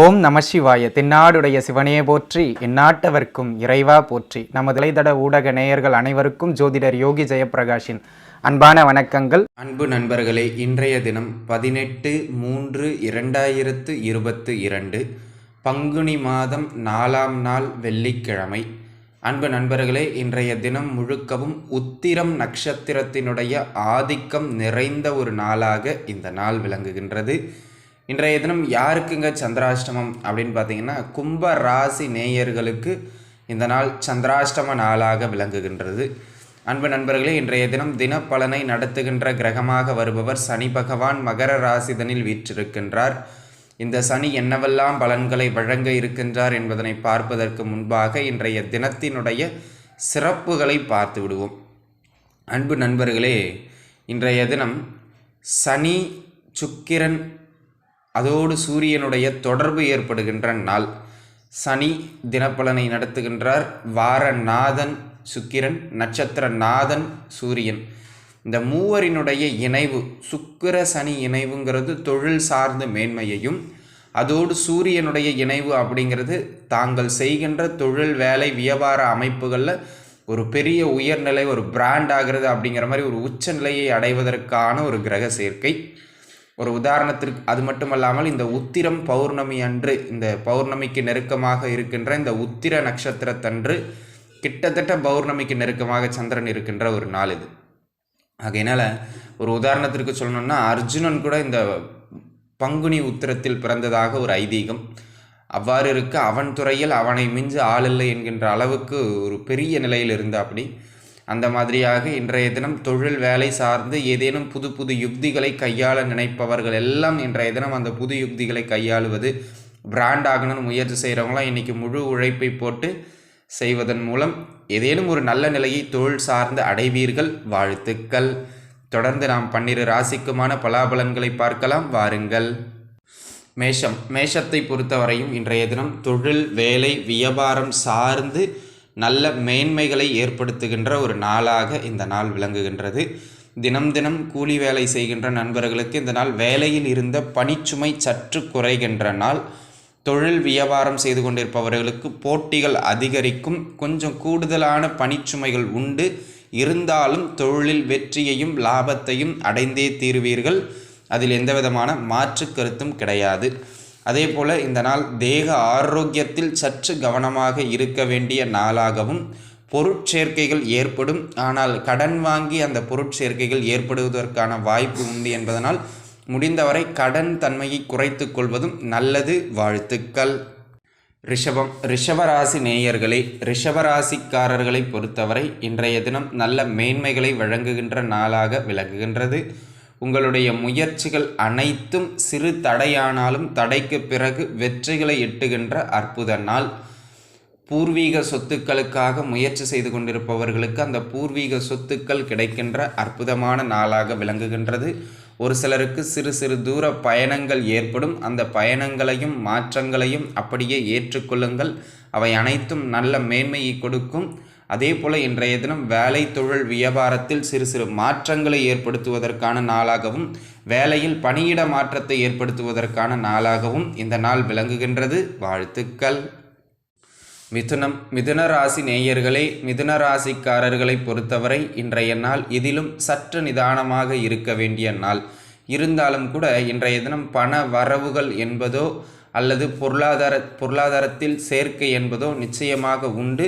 ஓம் நம சிவாய. தென்னாடுடைய சிவனையே போற்றி, எந்நாட்டவர்க்கும் இறைவா போற்றி. நமது இளைதட ஊடக நேயர்கள் அனைவருக்கும் ஜோதிடர் யோகி ஜெயப்பிரகாஷின் அன்பான வணக்கங்கள். அன்பு நண்பர்களே, இன்றைய தினம் 18/3/2022 பங்குனி மாதம் 4ஆம் நாள் வெள்ளிக்கிழமை. அன்பு நண்பர்களே, இன்றைய தினம் முழுக்கவும் உத்திரம் நட்சத்திரத்தினுடைய ஆதிக்கம் நிறைந்த ஒரு நாளாக இந்த நாள் விளங்குகின்றது. இன்றைய தினம் யாருக்குங்க சந்திராஷ்டமம் அப்படின்னு பார்த்தீங்கன்னா, கும்ப ராசி நேயர்களுக்கு இந்த நாள் சந்திராஷ்டம நாளாக விளங்குகின்றது. அன்பு நண்பர்களே, இன்றைய தினம் தினப்பலனை நடத்துகின்ற கிரகமாக வருபவர் சனி பகவான் மகர ராசிதனில் வீற்றிருக்கின்றார். இந்த சனி என்னவெல்லாம் பலன்களை வழங்க இருக்கின்றார் என்பதனை பார்ப்பதற்கு முன்பாக இன்றைய தினத்தினுடைய சிறப்புகளை பார்த்து விடுவோம். அன்பு நண்பர்களே, இன்றைய தினம் சனி சுக்கிரன் அதோடு சூரியனுடைய தொடர்பு ஏற்படுகின்ற நாள். சனி தினப்பலனை நடத்துகின்றார். வாரநாதன் சுக்கிரன், நட்சத்திர நாதன் சூரியன். இந்த மூவரினுடைய இணைவு, சுக்கிர சனி இணைவுங்கிறது தொழில் சார்ந்த மேன்மையையும், அதோடு சூரியனுடைய இணைவு அப்படிங்கிறது தாங்கள் செய்கின்ற தொழில் வேலை வியாபார அமைப்புகளில் ஒரு பெரிய உயர்நிலை, ஒரு பிராண்ட் ஆகிறது அப்படிங்கிற மாதிரி ஒரு உச்சநிலையை அடைவதற்கான ஒரு கிரக சேர்க்கை. ஒரு உதாரணத்திற்கு, அது மட்டுமல்லாமல் இந்த உத்திரம் பௌர்ணமி அன்று, இந்த பௌர்ணமிக்கு நெருக்கமாக இருக்கின்ற இந்த உத்திர நட்சத்திரத்தன்று கிட்டத்தட்ட பௌர்ணமிக்கு நெருக்கமாக சந்திரன் இருக்கின்ற ஒரு நாள் இது. ஆகையினால் ஒரு உதாரணத்திற்கு சொல்லணும்னா, அர்ஜுனன் கூட இந்த பங்குனி உத்திரத்தில் பிறந்ததாக ஒரு ஐதீகம். அவ்வாறு இருக்க அவன் துறையில் அவனை மிஞ்ச ஆளில்லை என்கின்ற அளவுக்கு ஒரு பெரிய நிலையில் இருந்தா. அப்படி அந்த மாதிரியாக இன்றைய தினம் தொழில் வேலை சார்ந்து ஏதேனும் புது புது யுக்திகளை கையாள நினைப்பவர்கள் எல்லாம் இன்றைய தினம் அந்த புது யுக்திகளை கையாளுவது, பிராண்ட் ஆகணும்னு முயற்சி செய்கிறவங்களாம் இன்றைக்கி முழு உழைப்பை போட்டு செய்வதன் மூலம் ஏதேனும் ஒரு நல்ல நிலையை தொழில் சார்ந்து அடைவீர்கள். வாழ்த்துக்கள். தொடர்ந்து நாம் 12 ராசிக்குமான பலாபலன்களை பார்க்கலாம், வாருங்கள். மேஷத்தை பொறுத்தவரையும் இன்றைய தினம் தொழில் வேலை வியாபாரம் சார்ந்து நல்ல மேன்மைகளை ஏற்படுத்துகின்ற ஒரு நாளாக இந்த நாள் விளங்குகின்றது. தினம் தினம் கூலி வேலை செய்கின்ற நண்பர்களுக்கு இந்த நாள் வேலையில் இருந்த பணிச்சுமை சற்று குறைகின்ற நாள். தொழில் வியாபாரம் செய்து கொண்டிருப்பவர்களுக்கு போட்டிகள் அதிகரிக்கும், கொஞ்சம் கூடுதலான பணிச்சுமைகள் உண்டு. இருந்தாலும் தொழிலில் வெற்றியையும் லாபத்தையும் அடைந்தே தீருவீர்கள். அதில் எந்த விதமான மாற்று கருத்தும் கிடையாது. அதே போல் இந்த நாள் தேக ஆரோக்கியத்தில் சற்று கவனமாக இருக்க வேண்டிய நாளாகவும், பொருட்சேர்க்கைகள் ஏற்படும். ஆனால் கடன் வாங்கி அந்த பொருட்சேர்க்கைகள் ஏற்படுவதற்கான வாய்ப்பு உண்டு என்பதனால் முடிந்தவரை கடன் தன்மையை குறைத்து கொள்வதும் நல்லது. வாழ்த்துக்கள். ரிஷபராசி நேயர்களே, ரிஷபராசிக்காரர்களை பொறுத்தவரை இன்றைய தினம் நல்ல மேன்மைகளை வழங்குகின்ற நாளாக விளங்குகின்றது. உங்களுடைய முயற்சிகள் அனைத்தும் சிறு தடையானாலும் தடைக்கு பிறகு வெற்றிகளை எட்டுகின்ற அற்புத நாள். பூர்வீக சொத்துக்களுக்காக முயற்சி செய்து கொண்டிருப்பவர்களுக்கு அந்த பூர்வீக சொத்துக்கள் கிடைக்கின்ற அற்புதமான நாளாக விளங்குகின்றது. ஒரு சிலருக்கு சிறு சிறு தூர பயணங்கள் ஏற்படும். அந்த பயணங்களையும் மாற்றங்களையும் அப்படியே ஏற்றுக்கொள்ளுங்கள். அவை அனைத்தும் நல்ல மேன்மையை கொடுக்கும். அதே போல் இன்றைய தினம் வேலை தொழில் வியாபாரத்தில் சிறு சிறு மாற்றங்களை ஏற்படுத்துவதற்கான நாளாகவும், வேலையில் பணியிட மாற்றத்தை ஏற்படுத்துவதற்கான நாளாகவும் இந்த நாள் விளங்குகின்றது. வாழ்த்துக்கள். மிதுன ராசி நேயர்களே, மிதுன ராசிக்காரர்களை பொறுத்தவரை இன்றைய நாள் இதிலும் சற்று நிதானமாக இருக்க வேண்டிய நாள். இருந்தாலும் கூட இன்றைய தினம் பண வரவுகள் என்பதோ அல்லது பொருளாதாரத்தில் சேர்க்கை என்பதோ நிச்சயமாக உண்டு.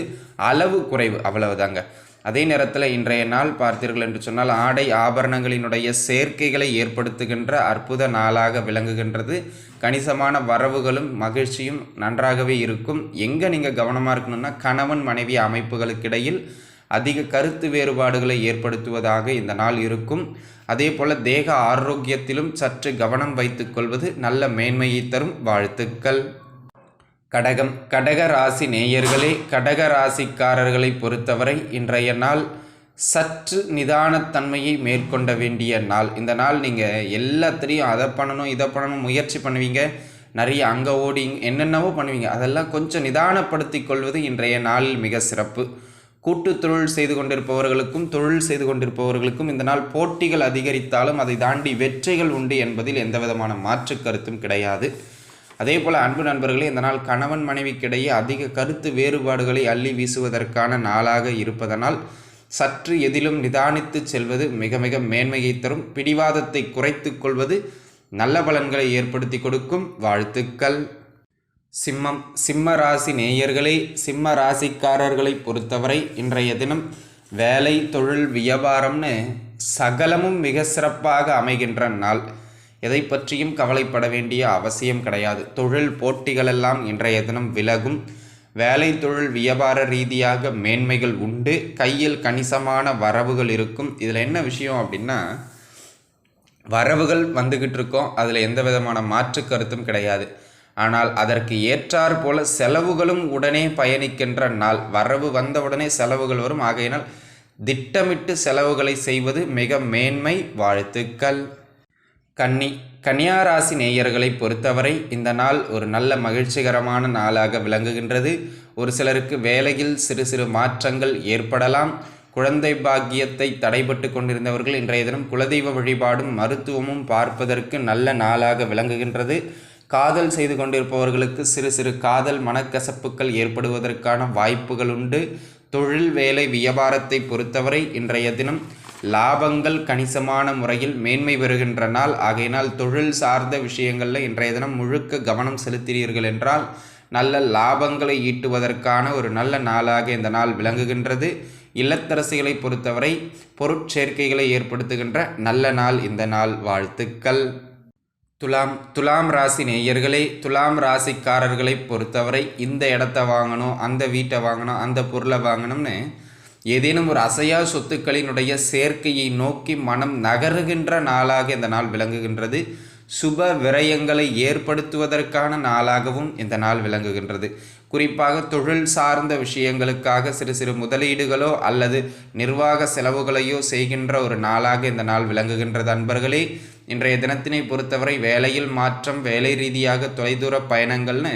அளவு குறைவு, அவ்வளவுதாங்க. அதே நேரத்தில் இன்றைய நாள் பார்த்தீர்கள் என்று சொன்னால் ஆடை ஆபரணங்களினுடைய சேர்க்கைகளை ஏற்படுத்துகின்ற அற்புத நாளாக விளங்குகின்றது. கணிசமான வரவுகளும் மகிழ்ச்சியும் நன்றாகவே இருக்கும். எங்கே நீங்கள் கவனமாக இருக்கணும்னா, கணவன் மனைவி அமைப்புகளுக்கிடையில் அதிக கருத்து வேறுபாடுகளை ஏற்படுத்துவதாக இந்த நாள் இருக்கும். அதே போல் தேக ஆரோக்கியத்திலும் சற்று கவனம் வைத்துக் கொள்வது நல்ல மேன்மையை தரும். வாழ்த்துக்கள். கடக ராசி நேயர்களே, கடக ராசிக்காரர்களை பொறுத்தவரை இன்றைய நாள் சற்று நிதானத்தன்மையை மேற்கொண்ட வேண்டிய நாள். இந்த நாள் நீங்கள் எல்லாத்திலையும் அதை பண்ணணும் இதை பண்ணணும் முயற்சி பண்ணுவீங்க. நிறைய அங்கே ஓடி என்னென்னவோ பண்ணுவீங்க. அதெல்லாம் கொஞ்சம் நிதானப்படுத்தி கொள்வது இன்றைய நாளில் மிக சிறப்பு. கூட்டு தொழில் செய்து கொண்டிருப்பவர்களுக்கும் தொழில் செய்து கொண்டிருப்பவர்களுக்கும் இந்த நாள் போட்டிகள் அதிகரித்தாலும் அதை தாண்டி வெற்றிகள் உண்டு என்பதில் எந்த விதமான மாற்று கருத்தும் கிடையாது. அதே போல் அன்பு நண்பர்களே, இந்த நாள் கணவன் மனைவிக்கிடையே அதிக கருத்து வேறுபாடுகளை அள்ளி வீசுவதற்கான நாளாக இருப்பதனால் சற்று எதிலும் நிதானித்து செல்வது மிக மிக மேன்மையை தரும். பிடிவாதத்தை குறைத்து கொள்வது நல்ல பலன்களை ஏற்படுத்தி கொடுக்கும். வாழ்த்துக்கள். சிம்ம ராசி நேயர்களே, சிம்ம ராசிக்காரர்களை பொறுத்தவரை இன்றைய தினம் வேலை, தொழில், வியாபாரம்னு சகலமும் மிக சிறப்பாக அமைகின்ற நாள். எதை பற்றியும் கவலைப்பட வேண்டிய அவசியம் கிடையாது. தொழில் போட்டிகளெல்லாம் இன்றைய தினம் விலகும். வேலை, தொழில், வியாபார ரீதியாக மேன்மைகள் உண்டு. கையில் கணிசமான வரவுகள் இருக்கும். இதில் என்ன விஷயம் அப்படின்னா, வரவுகள் வந்துக்கிட்டு இருக்கோம், அதில் எந்த விதமான மாற்று கருத்தும் கிடையாது. ஆனால் அதற்கு ஏற்றார் போல செலவுகளும் உடனே பயணிக்கின்ற நாள். வரவு வந்தவுடனே செலவுகள் வரும். ஆகையினால் திட்டமிட்டு செலவுகளை செய்வது மிக மேன்மை. வாழ்த்துக்கள். கன்னியாராசி நேயர்களை பொறுத்தவரை இந்த நாள் ஒரு நல்ல மகிழ்ச்சிகரமான நாளாக விளங்குகின்றது. ஒரு சிலருக்கு வேலையில் சிறு சிறு மாற்றங்கள் ஏற்படலாம். குழந்தை பாக்கியத்தை தடைபட்டு கொண்டிருந்தவர்கள் இன்றைய தினம் குலதெய்வ வழிபாடும் மருத்துவமும் பார்ப்பதற்கு நல்ல நாளாக விளங்குகின்றது. காதல் செய்து கொண்டிருப்பவர்களுக்கு சிறு சிறு காதல் மனக்கசப்புகள் ஏற்படுவதற்கான வாய்ப்புகள் உண்டு. தொழில், வேலை, வியாபாரத்தை பொறுத்தவரை இன்றைய தினம் லாபங்கள் கணிசமான முறையில் மேன்மை பெறுகின்ற நாள். ஆகையினால் தொழில் சார்ந்த விஷயங்களில் இன்றைய தினம் முழுக்க கவனம் செலுத்தினீர்கள் என்றால் நல்ல லாபங்களை ஈட்டுவதற்கான ஒரு நல்ல நாளாக இந்த நாள் விளங்குகின்றது. இல்லத்தரசிகளை பொறுத்தவரை பொருட்சேர்க்கைகளை ஏற்படுத்துகின்ற நல்ல நாள் இந்த நாள். வாழ்த்துக்கள். துலாம் ராசி நேயர்களே, துலாம் ராசிக்காரர்களை பொறுத்தவரை இந்த இடத்த வாங்கணும், அந்த வீட்டை வாங்கணும், அந்த பொருளை வாங்கணும்னு ஏதேனும் ஒரு அசையா சொத்துக்களினுடைய சேர்க்கையை நோக்கி மனம் நகருகின்ற நாளாக இந்த நாள் விளங்குகின்றது. சுப விரயங்களை ஏற்படுத்துவதற்கான நாளாகவும் இந்த நாள் விளங்குகின்றது. குறிப்பாக தொழில் சார்ந்த விஷயங்களுக்காக சிறு சிறு முதலீடுகளோ அல்லது நிர்வாக செலவுகளையோ செய்கின்ற ஒரு நாளாக இந்த நாள் விளங்குகின்றது. அன்பர்களே, இன்றைய தினத்தினை பொறுத்தவரை வேலையில் மாற்றம், வேலை ரீதியாக தொலைதூர பயணங்கள்னு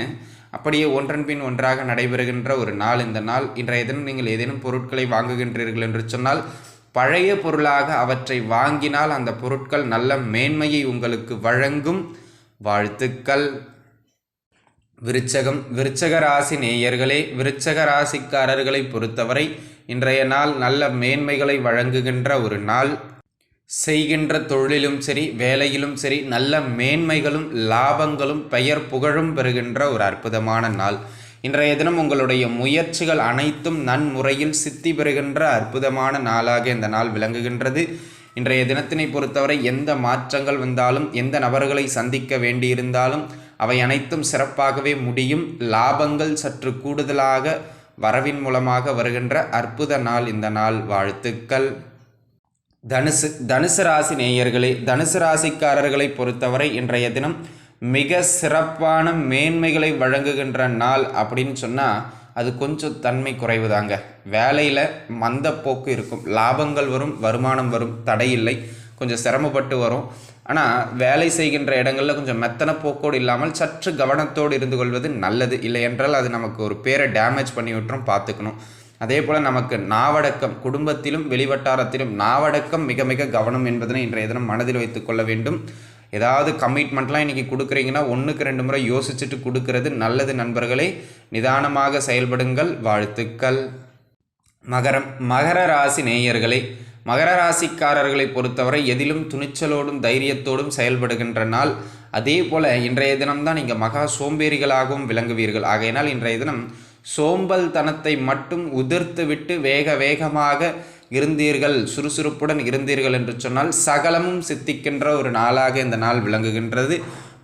அப்படியே ஒன்றன் பின் ஒன்றாக நடைபெறுகின்ற ஒரு நாள் இந்த நாள். இன்றைய தினம் நீங்கள் ஏதேனும் பொருட்களை வாங்குகின்றீர்கள் என்று சொன்னால் பழைய பொருளாக அவற்றை வாங்கினால் அந்த பொருட்கள் நல்ல மேன்மையை உங்களுக்கு வழங்கும். வாழ்த்துக்கள். விருச்சக ராசி நேயர்களே, விருச்சக ராசிக்காரர்களை பொறுத்தவரை இன்றைய நாள் நல்ல மேன்மைகளை வழங்குகின்ற ஒரு நாள். செய்கின்ற தொழிலும் சரி, வேலையிலும் சரி, நல்ல மேன்மைகளும் லாபங்களும் பெயர் புகழும் பெறுகின்ற ஒரு அற்புதமான நாள். இன்றைய தினம் உங்களுடைய முயற்சிகள் அனைத்தும் நன்முறையில் சித்தி பெறுகின்ற அற்புதமான நாளாக இந்த நாள் விளங்குகின்றது. இன்றைய தினத்தினை பொறுத்தவரை எந்த மாற்றங்கள் வந்தாலும், எந்த நபர்களை சந்திக்க வேண்டியிருந்தாலும் அவை அனைத்தும் சிறப்பாகவே முடியும். லாபங்கள் சற்று கூடுதலாக வரவின் மூலமாக வருகின்ற அற்புத நாள் இந்த நாள். வாழ்த்துக்கள். தனுசு ராசி நேயர்களே, தனுசு ராசிக்காரர்களை பொறுத்தவரை இன்றைய தினம் மிக சிறப்பான மேன்மைகளை வழங்குகின்ற நாள் அப்படின்னு சொன்னால் அது கொஞ்சம் தன்மை குறைவு தாங்க. வேலையில் மந்தப்போக்கு இருக்கும், லாபங்கள் வரும், வருமானம் வரும், தடையில்லை, கொஞ்சம் சிரமப்பட்டு வரும். ஆனால் வேலை செய்கின்ற இடங்களில் கொஞ்சம் மெத்தன போக்கோடு இல்லாமல் சற்று கவனத்தோடு இருந்து கொள்வது நல்லது. இல்லை என்றால் அது நமக்கு ஒரு பேரை டேமேஜ் பண்ணி விட்டுரும், பார்த்துக்கணும். அதே போல் நமக்கு நாவடக்கம், குடும்பத்திலும் வெளிவட்டாரத்திலும் நாவடக்கம் மிக மிக கவனம் என்பதனை இன்றைய தினம் மனதில் வைத்து கொள்ள வேண்டும். ஏதாவது கமிட்மெண்ட்லாம் இன்றைக்கி கொடுக்குறீங்கன்னா 1க்கு 2 முறை யோசிச்சுட்டு கொடுக்கறது நல்லது நண்பர்களே. நிதானமாக செயல்படுங்கள். வாழ்த்துக்கள். மகர ராசி நேயர்களே, மகர ராசிக்காரர்களை பொறுத்தவரை எதிலும் துணிச்சலோடும் தைரியத்தோடும் செயல்படுகின்ற நாள். அதே போல் இன்றைய தினம்தான் நீங்கள் மகா சோம்பேறிகளாகவும் விளங்குவீர்கள். ஆகையினால் இன்றைய தினம் சோம்பல் தனத்தை மட்டும் உதிர்த்து விட்டு வேகமாக இருந்தீர்கள், சுறுசுறுப்புடன் இருந்தீர்கள் என்று சொன்னால் சகலமும் சித்திக்கின்ற ஒரு நாளாக இந்த நாள் விளங்குகின்றது.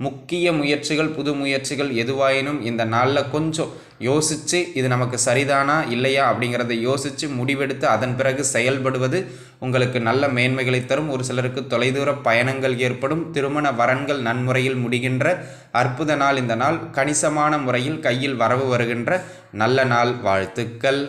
முக்கிய முயற்சிகள், புது முயற்சிகள் எதுவாயினும் இந்த நாளில் கொஞ்சம் யோசித்து இது நமக்கு சரிதானா இல்லையா அப்படிங்கிறத யோசித்து முடிவெடுத்து அதன் பிறகு செயல்படுவது உங்களுக்கு நல்ல மேன்மைகளை தரும். ஒரு சிலருக்கு தொலைதூர பயணங்கள் ஏற்படும். திருமண வரன்கள் நன்முறையில் முடிகின்ற அற்புத நாள் இந்த நாள். கணிசமான முறையில் கையில் வரவு வருகின்ற நல்ல நாள். வாழ்த்துக்கள்.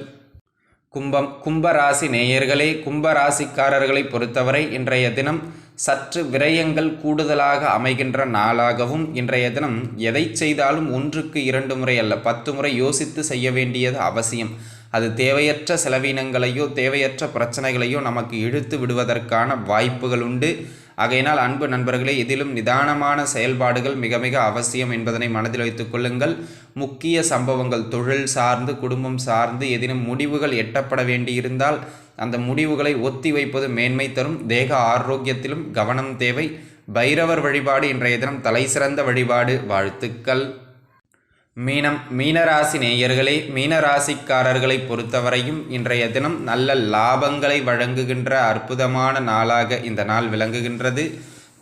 கும்பராசி நேயர்களே, கும்பராசிக்காரர்களை பொறுத்தவரை இன்றைய தினம் சற்று விரயங்கள் கூடுதலாக அமைகின்ற நாளாகவும், இன்றைய தினம் எதை செய்தாலும் 1க்கு 2 முறை அல்ல 10 முறை யோசித்து செய்ய வேண்டியது அவசியம். அது தேவையற்ற செலவினங்களையோ தேவையற்ற பிரச்சனைகளையோ நமக்கு இழுத்து விடுவதற்கான வாய்ப்புகள் உண்டு. ஆகையினால் அன்பு நண்பர்களே, இதிலும் நிதானமான செயல்பாடுகள் மிக மிக அவசியம் என்பதனை மனதில் வைத்துக் கொள்ளுங்கள். முக்கிய சம்பவங்கள் தொழில் சார்ந்து குடும்பம் சார்ந்து ஏதேனும் முடிவுகள் எட்டப்பட வேண்டியிருந்தால் அந்த முடிவுகளை ஒத்தி வைப்பது மேன்மை தரும். தேக ஆரோக்கியத்திலும் கவனம் தேவை. பைரவர் வழிபாடு இன்றைய தினம் தலை சிறந்த வழிபாடு. வாழ்த்துக்கள். மீனராசி நேயர்களே, மீனராசிக்காரர்களை பொறுத்தவரையும் இன்றைய தினம் நல்ல லாபங்களை வழங்குகின்ற அற்புதமான நாளாக இந்த நாள் விளங்குகின்றது.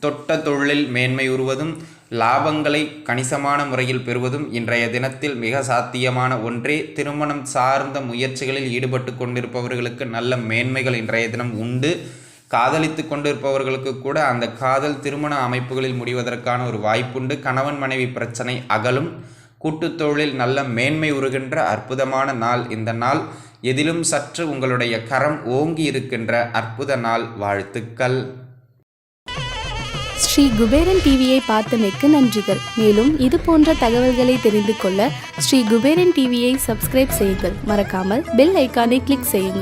தொட்ட தொழிலில் மேன்மை உறுவதும் லாபங்களை கணிசமான முறையில் பெறுவதும் இன்றைய தினத்தில் மிக சாத்தியமான ஒன்றே. திருமணம் சார்ந்த முயற்சிகளில் ஈடுபட்டு கொண்டிருப்பவர்களுக்கு நல்ல மேன்மைகள் இன்றைய தினம் உண்டு. காதலித்து கொண்டிருப்பவர்களுக்கு கூட அந்த காதல் திருமண அமைப்புகளில் முடிவதற்கான ஒரு வாய்ப்புண்டு. கணவன் மனைவி பிரச்சனை அகலும். கூட்டுத்தொழில் நல்ல மேன்மை உறுகின்ற அற்புதமான நாள் இந்த நாள். எதிலும் சற்று உங்களுடைய கரம் ஓங்கி இருக்கின்ற அற்புத நாள். வாழ்த்துக்கள். ஸ்ரீ குபேரன் டிவியை பார்த்தமைக்கு நன்றிகள். மேலும் இது போன்ற தகவல்களை தெரிந்து கொள்ள ஸ்ரீ குபேரன் டிவியை சப்ஸ்கிரைப் செய்யுங்கள். மறக்காமல் பெல் ஐக்கானை கிளிக் செய்யுங்கள்.